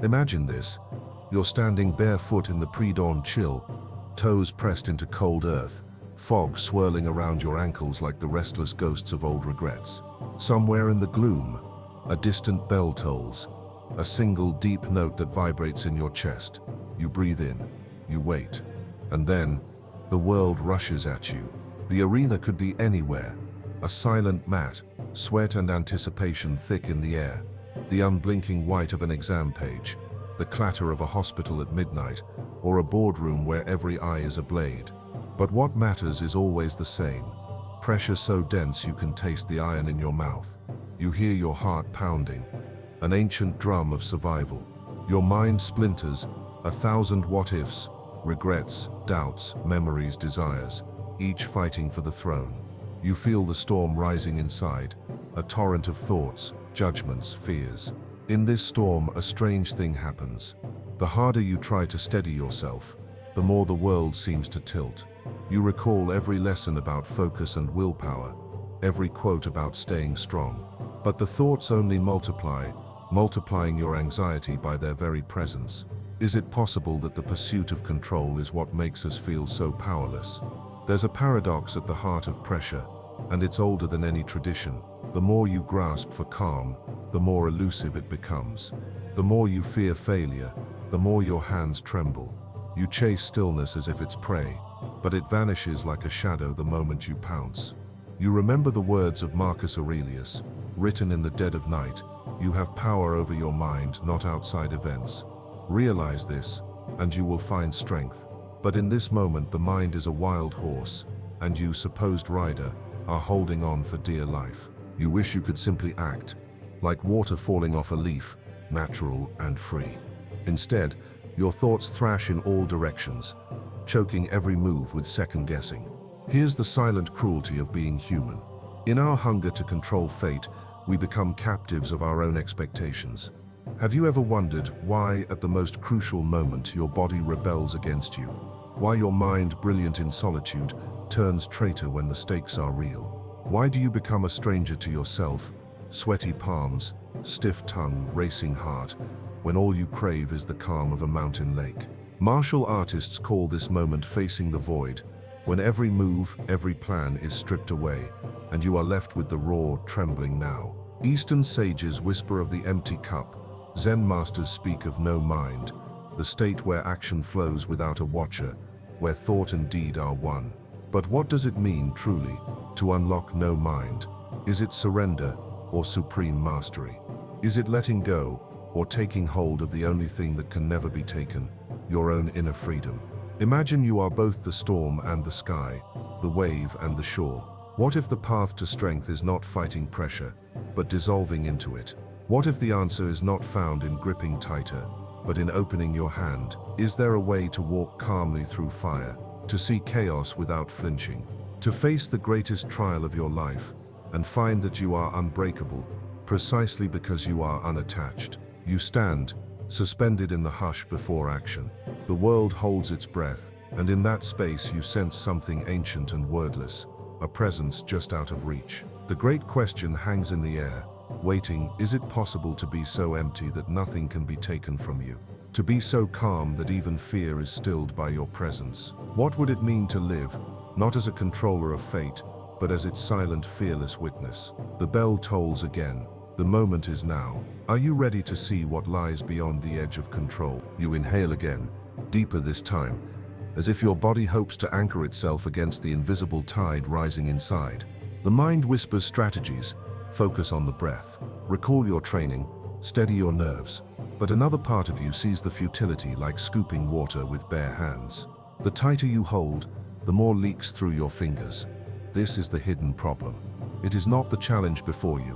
Imagine this. You're standing barefoot in the pre-dawn chill, toes pressed into cold earth, fog swirling around your ankles like the restless ghosts of old regrets. Somewhere in the gloom, a distant bell tolls, a single deep note that vibrates in your chest. You breathe in, you wait, and then the world rushes at you. The arena could be anywhere, a silent mat, sweat and anticipation thick in the air, the unblinking white of an exam page, the clatter of a hospital at midnight, or a boardroom where every eye is a blade. But what matters is always the same. Pressure so dense you can taste the iron in your mouth. You hear your heart pounding, an ancient drum of survival. Your mind splinters, 1,000 what-ifs, regrets, doubts, memories, desires, each fighting for the throne. You feel the storm rising inside, a torrent of thoughts, judgments, fears. In this storm, a strange thing happens. The harder you try to steady yourself, the more the world seems to tilt. You recall every lesson about focus and willpower, every quote about staying strong. But the thoughts only multiply, multiplying your anxiety by their very presence. Is it possible that the pursuit of control is what makes us feel so powerless? There's a paradox at the heart of pressure, and it's older than any tradition. The more you grasp for calm, the more elusive it becomes. The more you fear failure, the more your hands tremble. You chase stillness as if it's prey, but it vanishes like a shadow the moment you pounce. You remember the words of Marcus Aurelius, written in the dead of night: "You have power over your mind, not outside events." Realize this, and you will find strength. But in this moment, the mind is a wild horse, and you, supposed rider, are holding on for dear life. You wish you could simply act, like water falling off a leaf, natural and free. Instead, your thoughts thrash in all directions, choking every move with second-guessing. Here's the silent cruelty of being human. In our hunger to control fate, we become captives of our own expectations. Have you ever wondered why, at the most crucial moment, your body rebels against you? Why your mind, brilliant in solitude, turns traitor when the stakes are real? Why do you become a stranger to yourself, sweaty palms, stiff tongue, racing heart, when all you crave is the calm of a mountain lake? Martial artists call this moment facing the void, when every move, every plan is stripped away, and you are left with the raw, trembling now. Eastern sages whisper of the empty cup. Zen masters speak of no mind, the state where action flows without a watcher, where thought and deed are one. But what does it mean, truly, to unlock no mind? Is it surrender or supreme mastery? Is it letting go or taking hold of the only thing that can never be taken, your own inner freedom? Imagine you are both the storm and the sky, the wave and the shore. What if the path to strength is not fighting pressure, but dissolving into it? What if the answer is not found in gripping tighter, but in opening your hand? Is there a way to walk calmly through fire, to see chaos without flinching, to face the greatest trial of your life, and find that you are unbreakable, precisely because you are unattached? You stand, suspended in the hush before action. The world holds its breath, and in that space you sense something ancient and wordless, a presence just out of reach. The great question hangs in the air, waiting. Is it possible to be so empty that nothing can be taken from you? To be so calm that even fear is stilled by your presence? What would it mean to live, not as a controller of fate, but as its silent, fearless witness? The bell tolls again. The moment is now. Are you ready to see what lies beyond the edge of control? You inhale again, deeper this time, as if your body hopes to anchor itself against the invisible tide rising inside. The mind whispers strategies. Focus on the breath. Recall your training. Steady your nerves. But another part of you sees the futility, like scooping water with bare hands. The tighter you hold, the more leaks through your fingers. This is the hidden problem. It is not the challenge before you,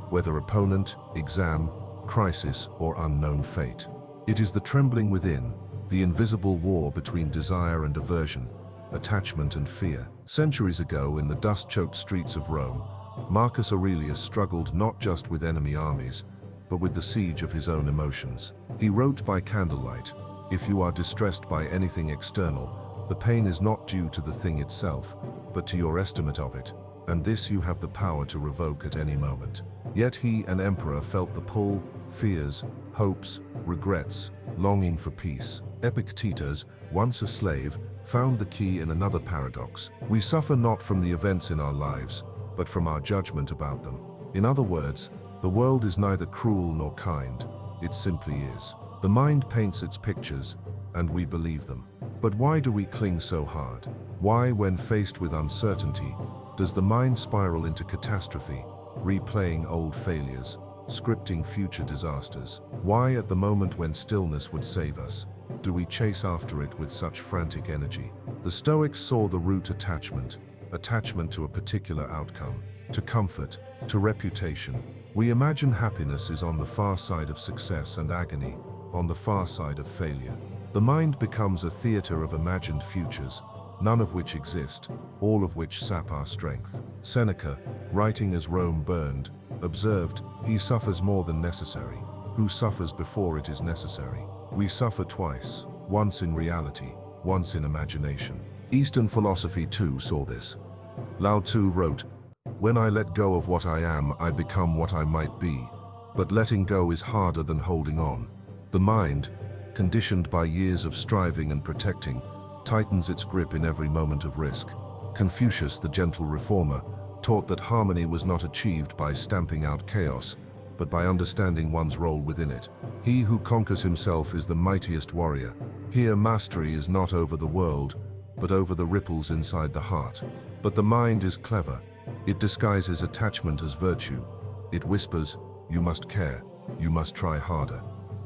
whether opponent, exam, crisis, or unknown fate. It is the trembling within, the invisible war between desire and aversion, attachment and fear. Centuries ago, in the dust-choked streets of Rome, Marcus Aurelius struggled not just with enemy armies, but with the siege of his own emotions. He wrote by candlelight, "If you are distressed by anything external, the pain is not due to the thing itself, but to your estimate of it, and this you have the power to revoke at any moment." Yet he, an emperor, felt the pull, fears, hopes, regrets, longing for peace. Epictetus, once a slave, found the key in another paradox. We suffer not from the events in our lives, but from our judgment about them. In other words, the world is neither cruel nor kind, it simply is. The mind paints its pictures, and we believe them. But why do we cling so hard? Why, when faced with uncertainty, does the mind spiral into catastrophe, replaying old failures, scripting future disasters? Why, at the moment when stillness would save us, do we chase after it with such frantic energy? The Stoics saw the root attachment to a particular outcome, to comfort, to reputation. We imagine happiness is on the far side of success and agony, on the far side of failure. The mind becomes a theater of imagined futures, none of which exist, all of which sap our strength. Seneca, writing as Rome burned, observed, "He suffers more than necessary, who suffers before it is necessary." We suffer twice, once in reality, once in imagination. Eastern philosophy too saw this. Lao Tzu wrote, "When I let go of what I am, I become what I might be, but letting go is harder than holding on." The mind, conditioned by years of striving and protecting, tightens its grip in every moment of risk. Confucius, the gentle reformer, taught that harmony was not achieved by stamping out chaos, but by understanding one's role within it. He who conquers himself is the mightiest warrior. Here, mastery is not over the world, but over the ripples inside the heart. But the mind is clever. It disguises attachment as virtue. It whispers, "You must care, you must try harder,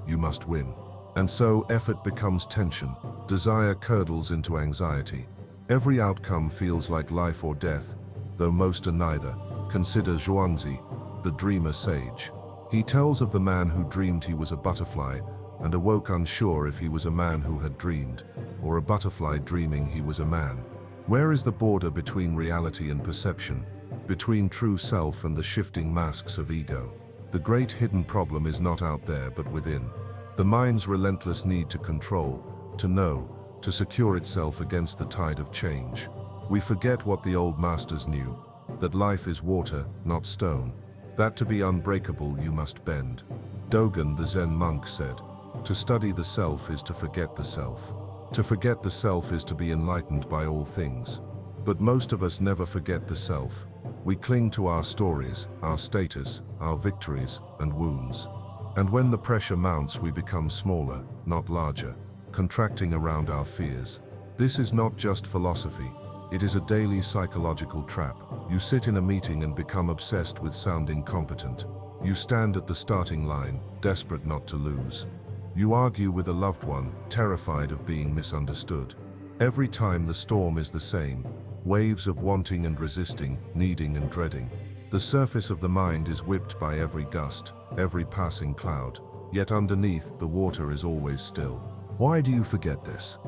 you must win." And so effort becomes tension, desire curdles into anxiety. Every outcome feels like life or death, though most are neither. Consider Zhuangzi, the dreamer sage. He tells of the man who dreamed he was a butterfly and awoke unsure if he was a man who had dreamed, or a butterfly dreaming he was a man. Where is the border between reality and perception, between true self and the shifting masks of ego? The great hidden problem is not out there but within. The mind's relentless need to control, to know, to secure itself against the tide of change. We forget what the old masters knew, that life is water, not stone, that to be unbreakable you must bend. Dogen, the Zen monk, said, "To study the self is to forget the self. To forget the self is to be enlightened by all things." But most of us never forget the self. We cling to our stories, our status, our victories, and wounds. And when the pressure mounts, we become smaller, not larger, contracting around our fears. This is not just philosophy. It is a daily psychological trap. You sit in a meeting and become obsessed with sounding competent. You stand at the starting line, desperate not to lose. You argue with a loved one, terrified of being misunderstood. Every time the storm is the same, waves of wanting and resisting, needing and dreading. The surface of the mind is whipped by every gust, every passing cloud, yet underneath the water is always still. Why do you forget this?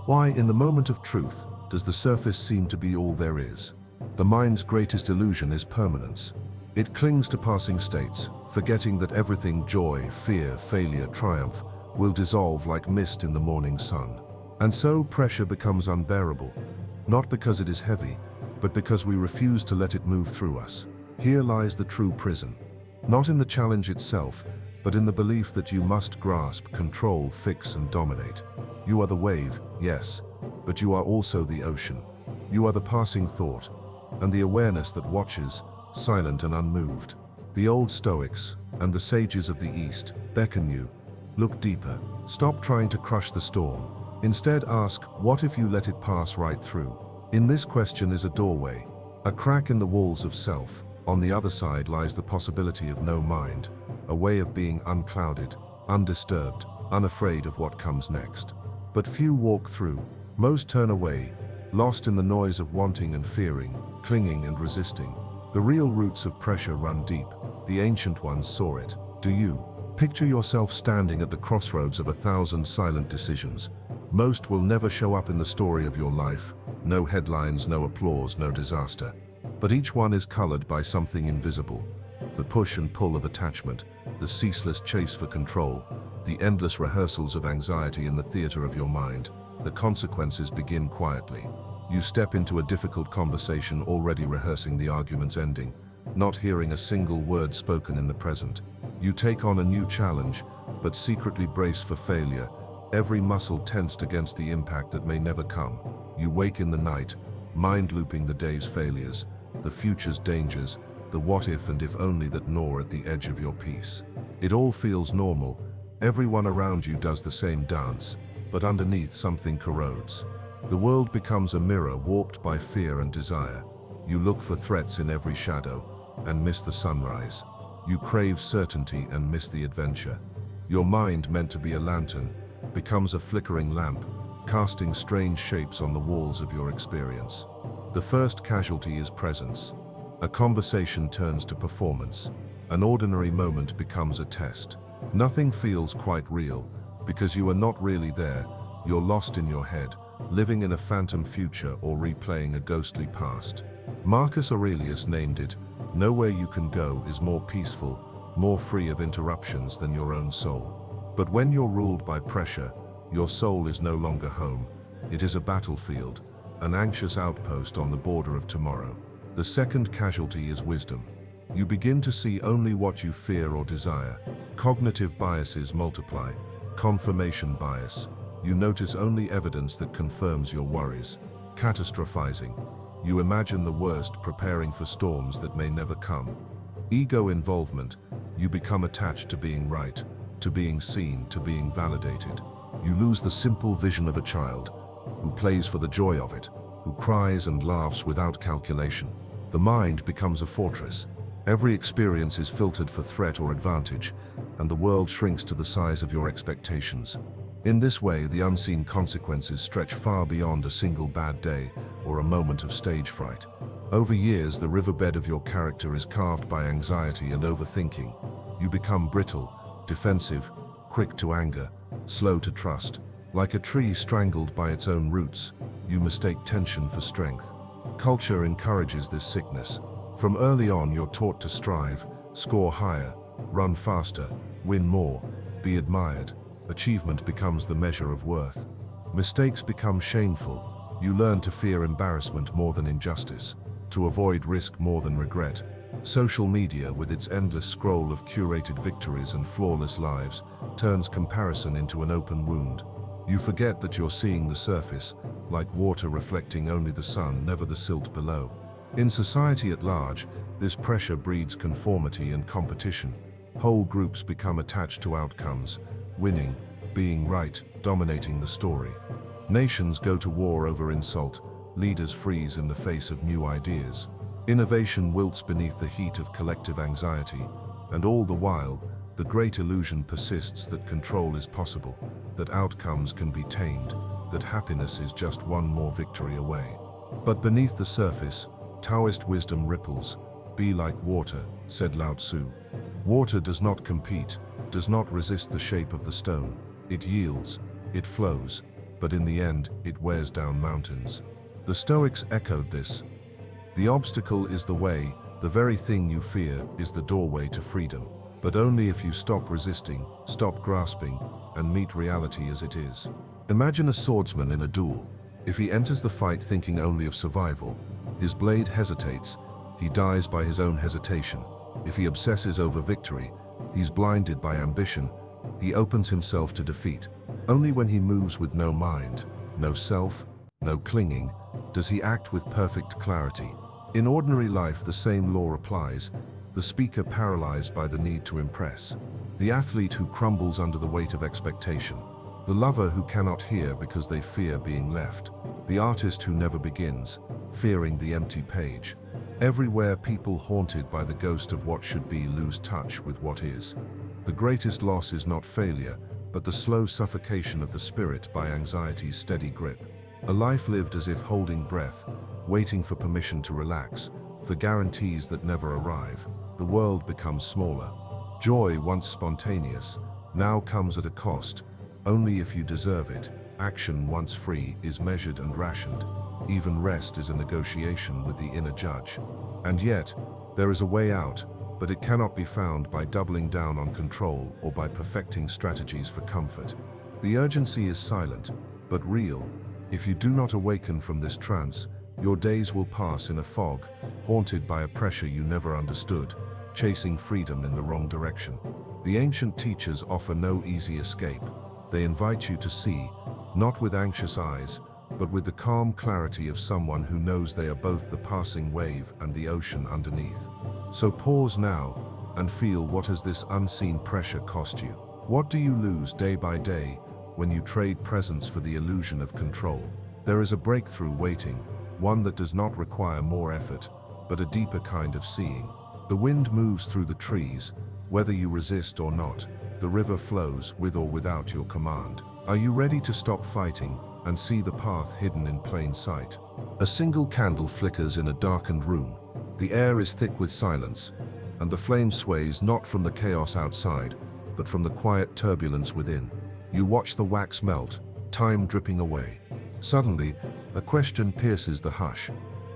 Why, in the moment of truth, does the surface seem to be all there is? The mind's greatest illusion is permanence. It clings to passing states, forgetting that everything, joy, fear, failure, triumph, will dissolve like mist in the morning sun. And so pressure becomes unbearable, not because it is heavy, but because we refuse to let it move through us. Here lies the true prison. Not in the challenge itself, but in the belief that you must grasp, control, fix, and dominate. You are the wave, yes, but you are also the ocean. You are the passing thought, and the awareness that watches, silent and unmoved. The old Stoics, and the sages of the East, beckon you. Look deeper. Stop trying to crush the storm. Instead ask, what if you let it pass right through? In this question is a doorway, a crack in the walls of self. On the other side lies the possibility of no mind, a way of being unclouded, undisturbed, unafraid of what comes next. But few walk through. Most turn away, lost in the noise of wanting and fearing, clinging and resisting. The real roots of pressure run deep. The ancient ones saw it. Do you? Picture yourself standing at the crossroads of 1,000 silent decisions. Most will never show up in the story of your life. No headlines, no applause, no disaster. But each one is colored by something invisible. The push and pull of attachment, the ceaseless chase for control, the endless rehearsals of anxiety in the theater of your mind. The consequences begin quietly. You step into a difficult conversation already rehearsing the argument's ending, not hearing a single word spoken in the present. You take on a new challenge, but secretly brace for failure, every muscle tensed against the impact that may never come. You wake in the night, mind looping the day's failures, the future's dangers, the what if and if only that gnaw at the edge of your peace. It all feels normal. Everyone around you does the same dance, but underneath something corrodes. The world becomes a mirror warped by fear and desire. You look for threats in every shadow and miss the sunrise. You crave certainty and miss the adventure. Your mind, meant to be a lantern, becomes a flickering lamp, casting strange shapes on the walls of your experience. The first casualty is presence. A conversation turns to performance. An ordinary moment becomes a test. Nothing feels quite real, because you are not really there. You're lost in your head, living in a phantom future or replaying a ghostly past. Marcus Aurelius named it, "Nowhere you can go is more peaceful, more free of interruptions than your own soul." But when you're ruled by pressure, your soul is no longer home. It is a battlefield, an anxious outpost on the border of tomorrow. The second casualty is wisdom. You begin to see only what you fear or desire. Cognitive biases multiply. Confirmation bias. You notice only evidence that confirms your worries. Catastrophizing. You imagine the worst, preparing for storms that may never come. Ego involvement. You become attached to being right, to being seen, to being validated. You lose the simple vision of a child, who plays for the joy of it, who cries and laughs without calculation. The mind becomes a fortress. Every experience is filtered for threat or advantage, and the world shrinks to the size of your expectations. In this way, the unseen consequences stretch far beyond a single bad day or a moment of stage fright. Over years, the riverbed of your character is carved by anxiety and overthinking. You become brittle, defensive, quick to anger, slow to trust. Like a tree strangled by its own roots, you mistake tension for strength. Culture encourages this sickness. From early on, you're taught to strive, score higher, run faster, win more, be admired. Achievement becomes the measure of worth. Mistakes become shameful. You learn to fear embarrassment more than injustice, to avoid risk more than regret. Social media, with its endless scroll of curated victories and flawless lives, turns comparison into an open wound. You forget that you're seeing the surface, like water reflecting only the sun, never the silt below. In society at large, this pressure breeds conformity and competition. Whole groups become attached to outcomes, winning, being right, dominating the story. Nations go to war over insult, leaders freeze in the face of new ideas. Innovation wilts beneath the heat of collective anxiety, and all the while, the great illusion persists that control is possible, that outcomes can be tamed, that happiness is just one more victory away. But beneath the surface, Taoist wisdom ripples. Be like water, said Lao Tzu. Water does not compete, does not resist the shape of the stone. It yields, it flows, but in the end, it wears down mountains. The Stoics echoed this. The obstacle is the way, the very thing you fear is the doorway to freedom. But only if you stop resisting, stop grasping, and meet reality as it is. Imagine a swordsman in a duel. If he enters the fight thinking only of survival, his blade hesitates, he dies by his own hesitation. If he obsesses over victory, he's blinded by ambition, he opens himself to defeat. Only when he moves with no mind, no self, no clinging, does he act with perfect clarity. In ordinary life, the same law applies. The speaker paralyzed by the need to impress. The athlete who crumbles under the weight of expectation. The lover who cannot hear because they fear being left. The artist who never begins, fearing the empty page. Everywhere, people haunted by the ghost of what should be lose touch with what is. The greatest loss is not failure, but the slow suffocation of the spirit by anxiety's steady grip. A life lived as if holding breath, waiting for permission to relax, for guarantees that never arrive. The world becomes smaller. Joy, once spontaneous, now comes at a cost. Only if you deserve it. Action, once free, is measured and rationed. Even rest is a negotiation with the inner judge. And yet, there is a way out, but it cannot be found by doubling down on control or by perfecting strategies for comfort. The urgency is silent, but real. If you do not awaken from this trance, your days will pass in a fog, haunted by a pressure you never understood, chasing freedom in the wrong direction. The ancient teachers offer no easy escape. They invite you to see, not with anxious eyes, but with the calm clarity of someone who knows they are both the passing wave and the ocean underneath. So pause now and feel, what has this unseen pressure cost you? What do you lose day by day when you trade presence for the illusion of control? There is a breakthrough waiting, one that does not require more effort, but a deeper kind of seeing. The wind moves through the trees, whether you resist or not. The river flows with or without your command. Are you ready to stop fighting and see the path hidden in plain sight? A single candle flickers in a darkened room. The air is thick with silence, and the flame sways not from the chaos outside, but from the quiet turbulence within. You watch the wax melt, time dripping away. Suddenly, a question pierces the hush.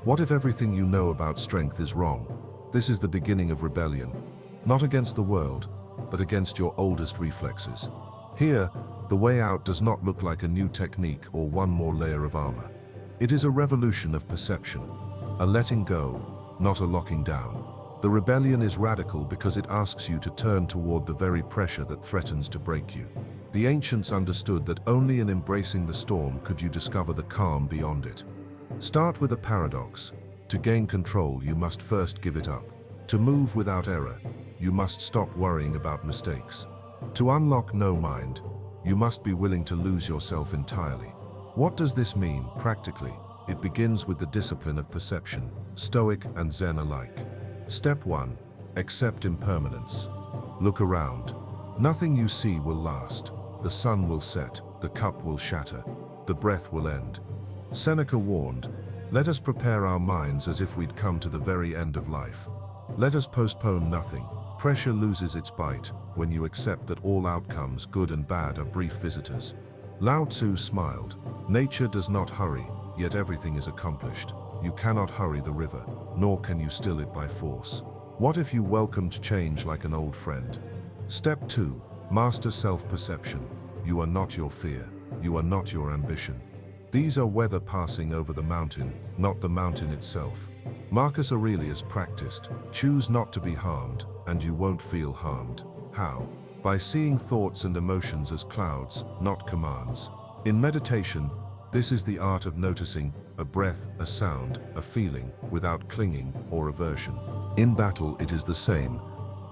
What if everything you know about strength is wrong? This is the beginning of rebellion, not against the world, but against your oldest reflexes. Here, the way out does not look like a new technique or one more layer of armor. It is a revolution of perception, a letting go, not a locking down. The rebellion is radical because it asks you to turn toward the very pressure that threatens to break you. The ancients understood that only in embracing the storm could you discover the calm beyond it. Start with a paradox. To gain control, you must first give it up. To move without error, you must stop worrying about mistakes. To unlock no mind, you must be willing to lose yourself entirely. What does this mean practically? It begins with the discipline of perception, Stoic and Zen alike. Step 1. Accept impermanence. Look around. Nothing you see will last. The sun will set, the cup will shatter, the breath will end. Seneca warned, let us prepare our minds as if we'd come to the very end of life. Let us postpone nothing. Pressure loses its bite when you accept that all outcomes, good and bad, are brief visitors. Lao Tzu smiled. Nature does not hurry, yet everything is accomplished. You cannot hurry the river, nor can you still it by force. What if you welcomed change like an old friend? Step 2. Master self-perception. You are not your fear. You are not your ambition. These are weather passing over the mountain, not the mountain itself. Marcus Aurelius practiced, choose not to be harmed, and you won't feel harmed. How? By seeing thoughts and emotions as clouds, not commands. In meditation, this is the art of noticing a breath, a sound, a feeling, without clinging or aversion. In battle, it is the same.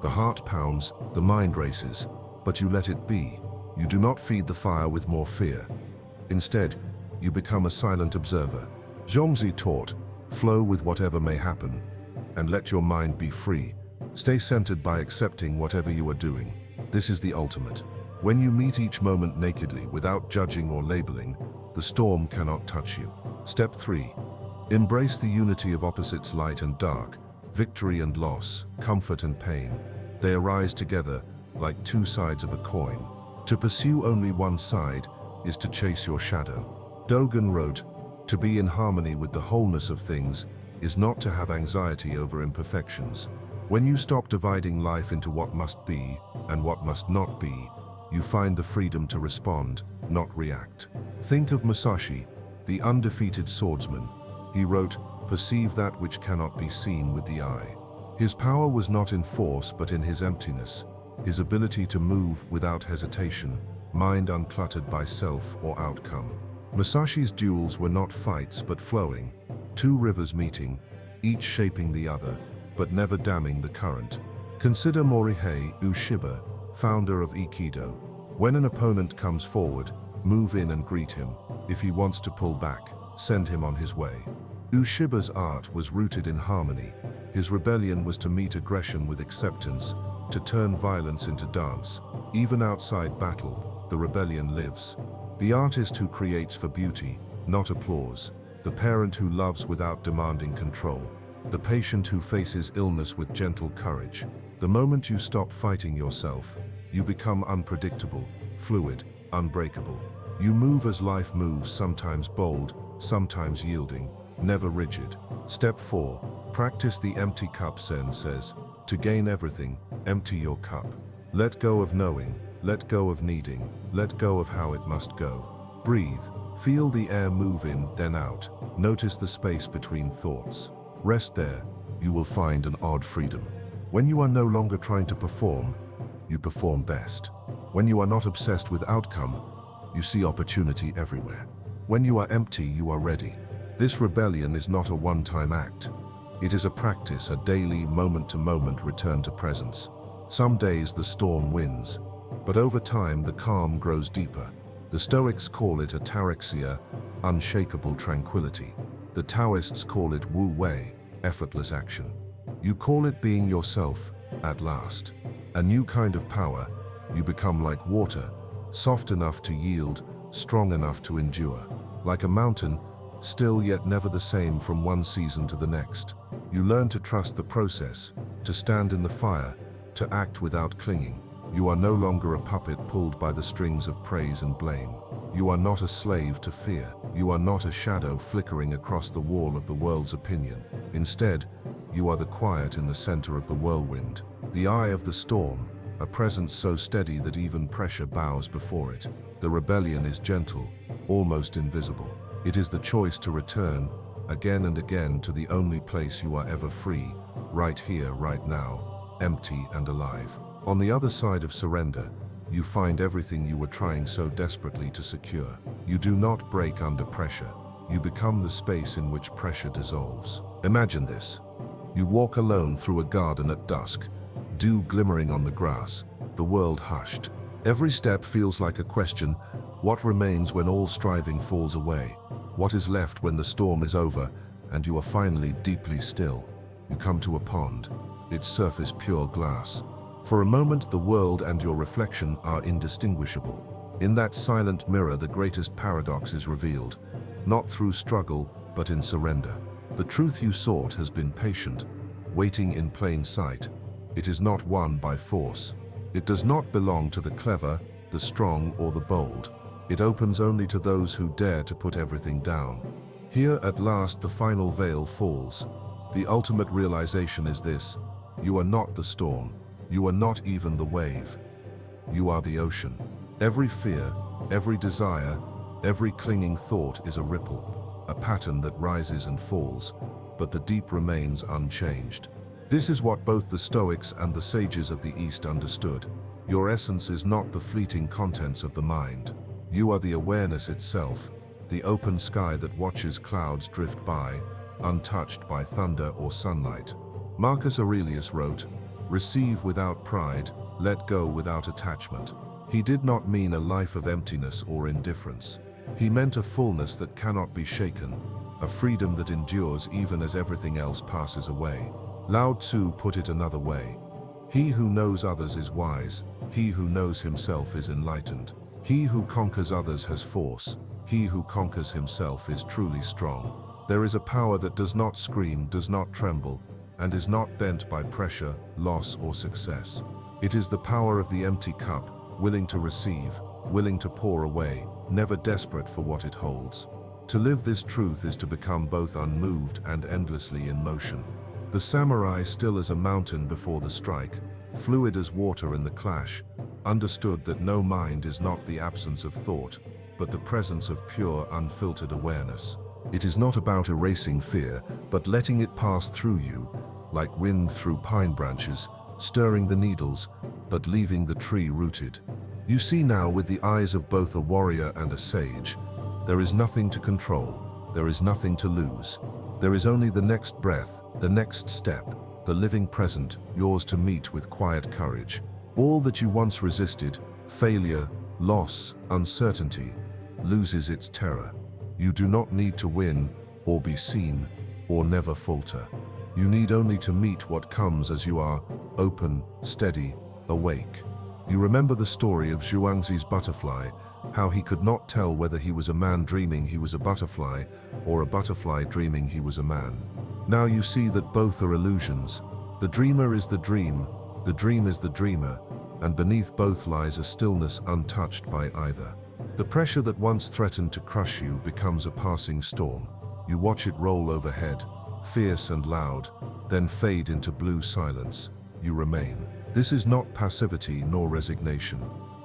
The heart pounds, the mind races, but you let it be. You do not feed the fire with more fear. Instead, you become a silent observer. Zhuangzi taught, flow with whatever may happen, and let your mind be free. Stay centered by accepting whatever you are doing. This is the ultimate. When you meet each moment nakedly, without judging or labeling, the storm cannot touch you. Step 3. Embrace the unity of opposites, light and dark, victory and loss, comfort and pain. They arise together like two sides of a coin. To pursue only one side is to chase your shadow. Dogen wrote, to be in harmony with the wholeness of things is not to have anxiety over imperfections. When you stop dividing life into what must be and what must not be, you find the freedom to respond, not react. Think of Musashi, the undefeated swordsman. He wrote, perceive that which cannot be seen with the eye. His power was not in force but in his emptiness, his ability to move without hesitation, mind uncluttered by self or outcome. Musashi's duels were not fights but flowing, two rivers meeting, each shaping the other, but never damming the current. Consider Morihei Ueshiba, founder of Aikido. When an opponent comes forward, move in and greet him. If he wants to pull back, send him on his way. Ueshiba's art was rooted in harmony. His rebellion was to meet aggression with acceptance, to turn violence into dance. Even outside battle, the rebellion lives. The artist who creates for beauty, not applause. The parent who loves without demanding control. The patient who faces illness with gentle courage. The moment you stop fighting yourself, you become unpredictable, fluid, unbreakable. You move as life moves, sometimes bold, sometimes yielding, never rigid. Step 4. Practice the empty cup. Zen says, to gain everything, empty your cup. Let go of knowing, let go of needing, let go of how it must go. Breathe, feel the air move in, then out. Notice the space between thoughts. Rest there, you will find an odd freedom. When you are no longer trying to perform, you perform best. When you are not obsessed with outcome, you see opportunity everywhere. When you are empty, you are ready. This rebellion is not a one-time act. It is a practice, a daily, moment-to-moment return to presence. Some days the storm wins, but over time the calm grows deeper. The Stoics call it ataraxia, unshakable tranquility. The Taoists call it wu wei, effortless action. You call it being yourself, at last. A new kind of power. You become like water, soft enough to yield, strong enough to endure. Like a mountain, still yet never the same from one season to the next. You learn to trust the process, to stand in the fire, to act without clinging. You are no longer a puppet pulled by the strings of praise and blame. You are not a slave to fear. You are not a shadow flickering across the wall of the world's opinion. Instead, you are the quiet in the center of the whirlwind, the eye of the storm, a presence so steady that even pressure bows before it. The rebellion is gentle, almost invisible. It is the choice to return, again and again, to the only place you are ever free, right here, right now, empty and alive. On the other side of surrender, you find everything you were trying so desperately to secure. You do not break under pressure. You become the space in which pressure dissolves. Imagine this. You walk alone through a garden at dusk, dew glimmering on the grass, the world hushed. Every step feels like a question: what remains when all striving falls away? What is left when the storm is over and you are finally deeply still? You come to a pond, its surface pure glass. For a moment, the world and your reflection are indistinguishable. In that silent mirror, the greatest paradox is revealed, not through struggle, but in surrender. The truth you sought has been patient, waiting in plain sight. It is not won by force. It does not belong to the clever, the strong, or the bold. It opens only to those who dare to put everything down. Here, at last, the final veil falls. The ultimate realization is this: you are not the storm. You are not even the wave. You are the ocean. Every fear, every desire, every clinging thought is a ripple, a pattern that rises and falls, but the deep remains unchanged. This is what both the Stoics and the sages of the East understood. Your essence is not the fleeting contents of the mind. You are the awareness itself, the open sky that watches clouds drift by, untouched by thunder or sunlight. Marcus Aurelius wrote, "Receive without pride, let go without attachment." He did not mean a life of emptiness or indifference. He meant a fullness that cannot be shaken, a freedom that endures even as everything else passes away. Lao Tzu put it another way: he who knows others is wise, he who knows himself is enlightened. He who conquers others has force, he who conquers himself is truly strong. There is a power that does not scream, does not tremble, and is not bent by pressure, loss, or success. It is the power of the empty cup, willing to receive, willing to pour away, never desperate for what it holds. To live this truth is to become both unmoved and endlessly in motion. The samurai, still as a mountain before the strike, fluid as water in the clash, understood that no mind is not the absence of thought, but the presence of pure, unfiltered awareness. It is not about erasing fear, but letting it pass through you, like wind through pine branches, stirring the needles, but leaving the tree rooted. You see now with the eyes of both a warrior and a sage. There is nothing to control, there is nothing to lose. There is only the next breath, the next step, the living present, yours to meet with quiet courage. All that you once resisted, failure, loss, uncertainty, loses its terror. You do not need to win, or be seen, or never falter. You need only to meet what comes as you are, open, steady, awake. You remember the story of Zhuangzi's butterfly, how he could not tell whether he was a man dreaming he was a butterfly, or a butterfly dreaming he was a man. Now you see that both are illusions. The dreamer is the dream is the dreamer, and beneath both lies a stillness untouched by either. The pressure that once threatened to crush you becomes a passing storm. You watch it roll overhead, fierce and loud, then fade into blue silence. You remain. This is not passivity nor resignation.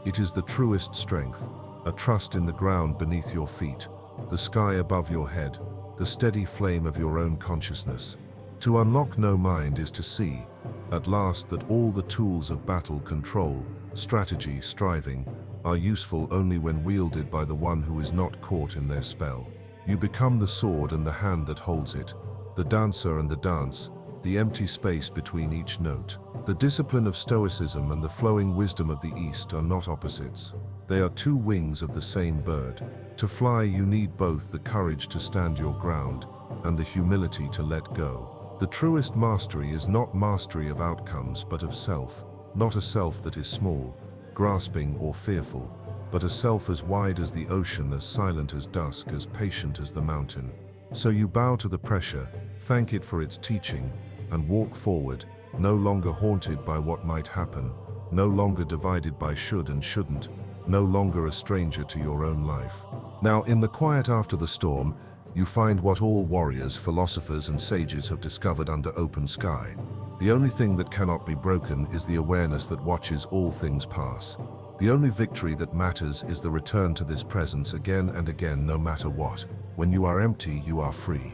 It is the truest strength, a trust in the ground beneath your feet, the sky above your head, the steady flame of your own consciousness. To unlock no mind is to see, At last that all the tools of battle, control, strategy, striving, are useful only when wielded by the one who is not caught in their spell. You become the sword and the hand that holds it, the dancer and the dance, the empty space between each note. The discipline of Stoicism and the flowing wisdom of the East are not opposites. They are two wings of the same bird. To fly, you need both the courage to stand your ground and the humility to let go. The truest mastery is not mastery of outcomes but of self, not a self that is small, grasping or fearful, but a self as wide as the ocean, as silent as dusk, as patient as the mountain. So you bow to the pressure, thank it for its teaching, and walk forward, no longer haunted by what might happen, no longer divided by should and shouldn't, no longer a stranger to your own life. Now, in the quiet after the storm, you find what all warriors, philosophers, and sages have discovered under open sky. The only thing that cannot be broken is the awareness that watches all things pass. The only victory that matters is the return to this presence again and again, no matter what. When you are empty, you are free.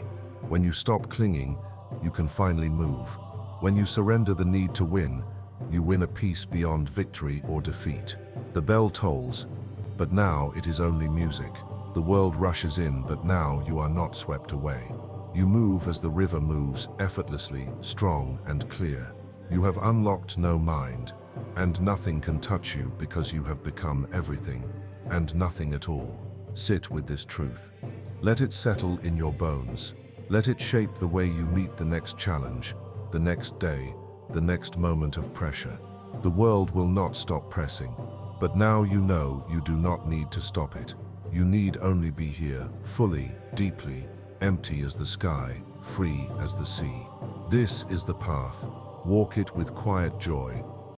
When you stop clinging, you can finally move. When you surrender the need to win, you win a peace beyond victory or defeat. The bell tolls, but now it is only music. The world rushes in, but now you are not swept away. You move as the river moves, effortlessly, strong and clear. You have unlocked no mind, and nothing can touch you because you have become everything and nothing at all. Sit with this truth. Let it settle in your bones. Let it shape the way you meet the next challenge, the next day, the next moment of pressure. The world will not stop pressing, but now you know you do not need to stop it. You need only be here, fully, deeply, empty as the sky, free as the sea. This is the path. Walk it with quiet joy,